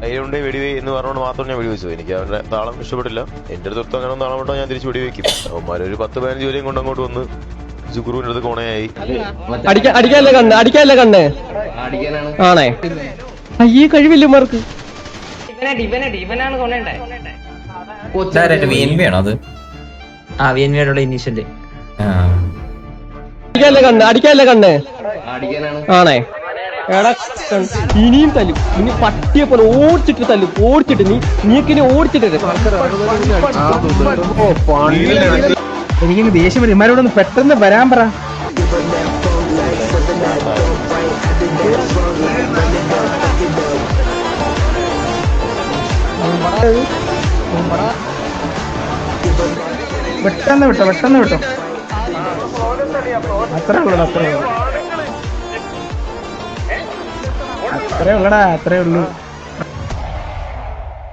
അതിലുണ്ട് വെടിവേ എന്ന് പറഞ്ഞുകൊണ്ട് മാത്രം ഞാൻ വെടിവെച്ചു. എനിക്ക് അവരുടെ താളം ഇഷ്ടപ്പെട്ടില്ല. എന്റെ അടുത്ത് അങ്ങനെ താളം വിട്ടോ ഞാൻ തിരിച്ച് വെടിവെക്കും. അവന്മാരൊരു 10-15 ജോലിയും കൊണ്ട് അങ്ങോട്ട് വന്ന് ജുഗുറുവിന്റെ അടുത്ത് കോണയായി. അടിക്കാല്ലേ കണ്ണ് ആണേ. ഈ കഴിവില്ല മാർക്ക്. അടിക്കാല്ലേ കണ്ണ് ആണേ. എടാ ഇനിയും തല്ലും. ഇനി പട്ടിയെ പോലെ ഓടിച്ചിട്ട് തല്ലും. ഓടിച്ചിട്ട് നീക്കിനെ ഓടിച്ചിട്ട് എനിക്കിങ്ങനെ ദേഷ്യം വരും. ഇമാരോട് ഒന്ന് പെട്ടെന്ന് വരാൻ പറ. പെട്ടെന്ന് വിട്ടോ അത്രേ ഉള്ളടാ അത്രേ ഉള്ളൂ.